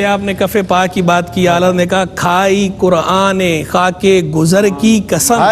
آپ نے کفے پا کی بات کی، اعلیٰ نے کہا کھائی قرآن خاکے گزر کی قسم،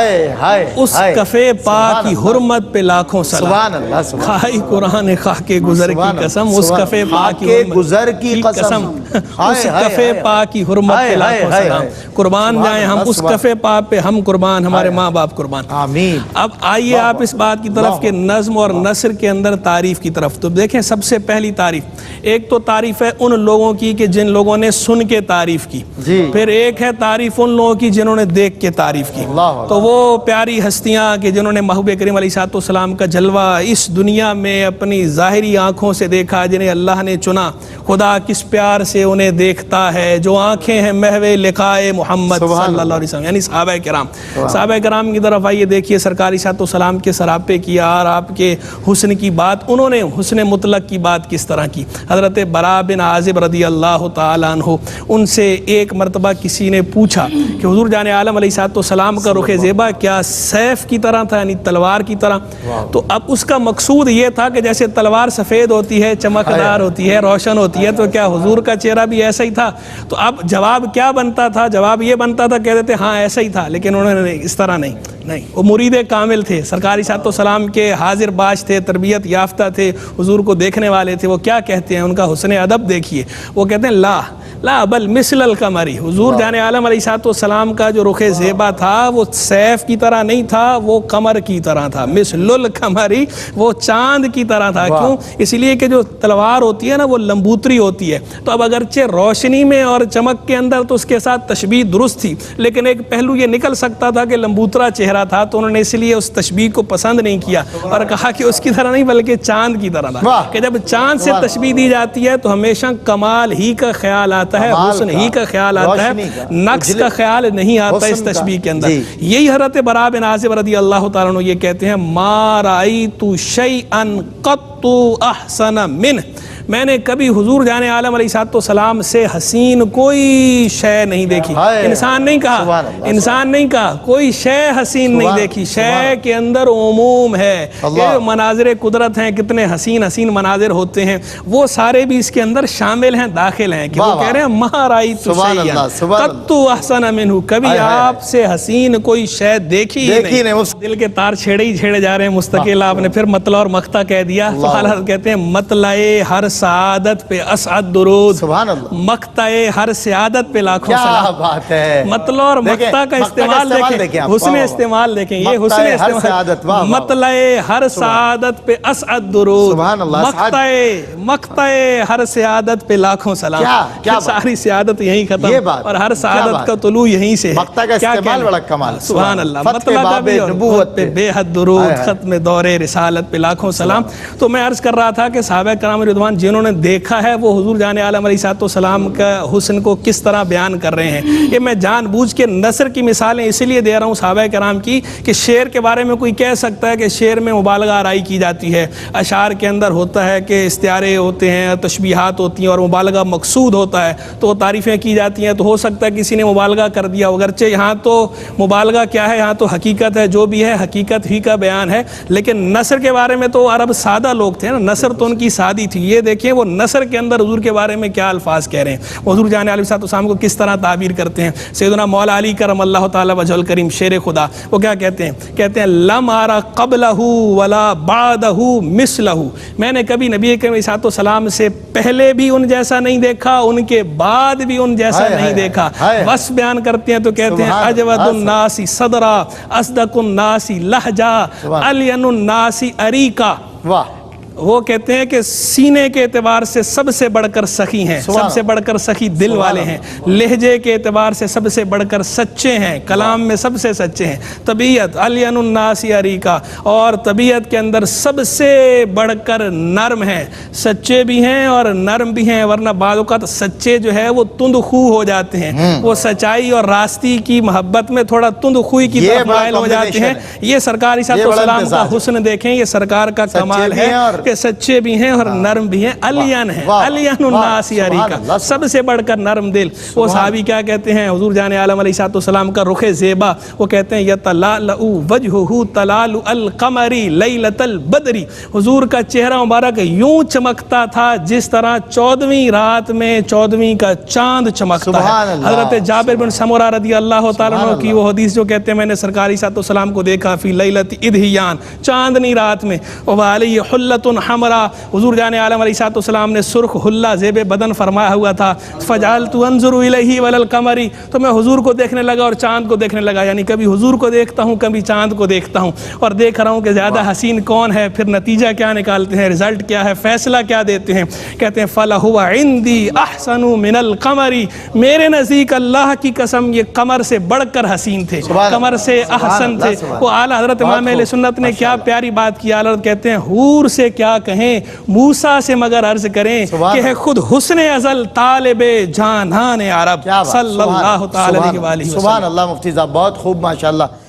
اس کفے پا کی حرمت پہ لاکھوں سلام۔ کھائی قرآن خاکے گزر کی قسم، اس کفے پا کی گزر کی قسم، اس کفے پا کی حرمت پہ لاکھوں سلام۔ قربان جائیں ہم اس کفے پا پہ، ہم قربان، ہمارے ماں باپ قربان۔ آمین۔ اب آئیے آپ اس بات کی طرف کہ نظم اور نثر کے اندر تعریف کی طرف، تو دیکھیں سب سے پہلی تعریف، ایک تو تعریف ہے ان لوگوں کی کہ جن لوگوں نے سن کے تعریف کی، پھر ایک ہے تعریف ان لوگوں کی جنہوں نے دیکھ کے تعریف کی۔ تو وہ پیاری ہستیاں کہ جنہوں نے محبوب کریم علیہ السلام کا جلوہ اس دنیا میں اپنی ظاہری آنکھوں سے دیکھا، جنہیں اللہ نے چنا، خدا کس پیار سے انہیں دیکھتا ہے، جو آنکھیں ہیں محو لقائے محمد صلی اللہ علیہ وسلم، یعنی صحابہ کرام۔ صحابہ کرام کی طرف آئیے، دیکھیے سرکار علیہ السلام کے سراپے کیا اور آپ کے حسن کی بات، انہوں نے حسن مطلق کی بات کس طرح کی۔ حضرت براء بن عازب رضی اللہ تعالیٰ عنہ، ان سے ایک مرتبہ کسی نے پوچھا کہ حضور جان عالم علیہ السلام کا رخ زیبا کیا سیف کی طرح تھا، یعنی تلوار کی طرح؟ تو اب اس کا مقصود یہ تھا کہ جیسے تلوار سفید ہوتی ہے، چمکدار ہوتی ہے، روشن ہوتی ہے، تو کیا حضور کا چہرہ بھی ایسا ہی تھا؟ تو اب جواب کیا بنتا تھا؟ جواب یہ بنتا تھا، کہہ دیتے ہاں ایسا ہی تھا، لیکن انہوں نے اس طرح نہیں، وہ مرید کامل تھے، سرکار علیہ السلام کے حاضر باش تھے، تربیت یافتہ تھے، حضور کو دیکھنے والے تھے۔ وہ کیا کہتے ہیں، ان کا حسن ادب دیکھیے، وہ کہتے ہیں لا بل مثل القمری، حضور جان عالم علیہ السلام کا جو رخ زیبا تھا وہ سیف کی طرح نہیں تھا، وہ قمر کی طرح تھا، مثل القمری، وہ چاند کی طرح تھا۔ کیوں؟ اس لیے کہ جو تلوار ہوتی ہے نا وہ لمبوتری ہوتی ہے، تو اب اگرچہ روشنی میں اور چمک کے اندر تو اس کے ساتھ تشبیہ درست تھی، لیکن ایک پہلو یہ نکل سکتا تھا کہ لمبوترا چہرہ تھا، تو انہوں نے اس لیے اس تشبیہ کو پسند نہیں کیا اور کہا کہ اس کی طرح نہیں بلکہ چاند کی طرح تھا، کہ جب چاند سے تشبیہ دی جاتی ہے تو ہمیشہ کمال ہی کا خیال آتا ہے، حسن ہی کا خیال آتا ہے، نقص کا خیال نہیں آتا اس تشبیہ کے اندر۔ یہی حضرت براء بن عازب رضی اللہ تعالیٰ عنہ یہ کہتے ہیں، ما رأیت شیئا قط احسن منہ، میں نے کبھی حضور جان عالم علیہ السلام سے حسین کوئی شے نہیں دیکھی۔ انسان نہیں کہا، کوئی شے حسین نہیں دیکھی، شے کے اندر عموم ہے، یہ مناظر قدرت ہیں، کتنے حسین مناظر ہوتے ہیں، وہ سارے بھی اس کے اندر شامل ہیں، داخل ہیں، کہ وہ کہہ رہے ہیں ما رأیت شیئا قط احسن منہ، کبھی آپ سے حسین کوئی شے دیکھی نہیں۔ دل کے تار چھیڑے جا رہے ہیں مستقل، آپ نے پھر مطلع اور مقطع کہہ دیا، کہتے ہیں مطلع ہر سعادت پہ اسعد درود، مقطع ہر سعادت پہ لاکھوں سلام۔ کیا بات ہے! مطلع اور مقطع کا استعمال دیکھیں، حسن استعمال دیکھیں، یہ حسن استعمال، مطلع ہر سعادت پہ اسعد درود، مقطع ہر سعادت پہ لاکھوں سلام۔ ساری سعادت یہیں ختم اور ہر سعادت کا طلوع یہیں سے ہے۔ مقطع کا استعمال بڑا کمال، سبحان اللہ، مطلع کا بھی نبوت پہ بے حد درود، ختم دور رسالت پہ لاکھوں سلام۔ تو میں عرض کر رہا تھا کہ صحابہ کرام رضوان جنہوں نے دیکھا ہے وہ حضور جان عالم علیہ السلام کا حسن کو کس طرح بیان کر رہے ہیں۔ یہ میں جان بوجھ کے نثر کی مثالیں اس لیے دے رہا ہوں صحابہ کرام کی کہ شعر کے بارے میں کوئی کہہ سکتا ہے کہ شعر میں مبالغہ آرائی کی جاتی ہے، اشعار کے اندر ہوتا ہے کہ استعارے ہوتے ہیں، تشبیہات ہوتی ہیں اور مبالغہ مقصود ہوتا ہے، تو وہ تعریفیں کی جاتی ہیں، تو ہو سکتا ہے کسی نے مبالغہ کر دیا، اگرچہ یہاں تو مبالغہ کیا ہے، یہاں تو حقیقت ہے، جو بھی ہے حقیقت ہی کا بیان ہے۔ لیکن نثر کے بارے میں تو عرب سادہ لوگ تھے نا، نثر تو ان کی سادی تھی۔ یہ دیکھیں وہ نثر کے اندر حضور کے بارے میں کیا الفاظ کہہ رہے ہیں، حضور جان علیہ السلام کو کس طرح تعبیر کرتے ہیں۔ سیدنا مولا علی کرم اللہ تعالی وجہ الکریم شیر خدا، وہ کیا کہتے ہیں لم ارى قبلہ ولا بعدہ مثلہ، میں نے کبھی نبی کریم علیہ السلام سے پہلے بھی ان جیسا نہیں دیکھا، ان کے بعد بھی ان جیسا نہیں دیکھا۔ بس بیان کرتے ہیں تو کہتے ہیں اجود الناس صدرا، اصدق الناس لہجہ، الین الناس اریکا۔ وہ کہتے ہیں کہ سینے کے اعتبار سے سب سے بڑھ کر سخی ہیں، سب سے بڑھ کر سخی دل والے ہیں، لہجے کے اعتبار سے سب سے بڑھ کر سچے ہیں، کلام میں سب سے سچے ہیں، طبیعت الین الناس اریکا، اور طبیعت کے اندر سب سے بڑھ کر نرم ہیں، سچے بھی ہیں اور نرم بھی ہیں، ورنہ بعض اوقات سچے جو ہے وہ تند خو ہو جاتے ہیں، وہ سچائی اور راستی کی محبت میں تھوڑا تند خوئی کی طرف مائل ہو جاتے ہیں۔ یہ سرکار علیہ السلام کا حسن دیکھیں، یہ سرکار کا کمال ہے، کہ سچے بھی ہیں اور نرم بھی ہیں، الین ہیں، الین الناس یریکا، سب سے بڑھ کر نرم دل۔ وہ صحابی کیا کہتے ہیں حضور جان عالم علیہ السلام کا رخ زیبا، وہ کہتے ہیں یتلالع وجہہ تلالع القمر لیلۃ البدر، حضور کا چہرہ مبارک یوں چمکتا تھا جس طرح 14ویں رات میں 14ویں کا چاند چمکتا ہے۔ حضرت جابر بن سمرہ رضی اللہ تعالیٰ عنہ کی وہ حدیث جو کہتے ہیں میں نے سرکار علیہ السلام کو دیکھا فی لیلۃ اذہیان، چاندنی رات میں، وعلیہ حلۃ حمراء، حضور جان عالم علیہ السلام نے سرخ حلہ زیب بدن فرمایا ہوا تھا، فجعلت انظر الیہ وللقمر، تو میں حضور کو دیکھنے لگا اور چاند کو دیکھنے لگا، یعنی کبھی حضور کو دیکھتا ہوں کبھی چاند کو دیکھتا ہوں اور دیکھ رہا ہوں کہ زیادہ حسین کون ہے، پھر نتیجہ کیا نکالتے ہیں، رزلٹ کیا ہے، فیصلہ کیا دیتے ہیں، کہتے ہیں فَلَهُوَ عِنْدِي أَحْسَنُ مِنَ الْقَمَرِ، میرے نزدیک اللہ کی قسم یہ قمر سے بڑھ کر حسین تھے، قمر سے احسن تھے۔ وہ اعلیٰ حضرت امام اہل سنت نے کیا پیاری بات کی، اعلیٰ حضرت کہتے ہیں حور سے کیا کہیں، موسیٰ سے مگر عرض کریں کہ ہے خود حسن ازل طالب جانان عرب، صلی اللہ تعالی علیہ وسلم۔ سبحان اللہ مفتی صاحب، بہت خوب ماشاءاللہ۔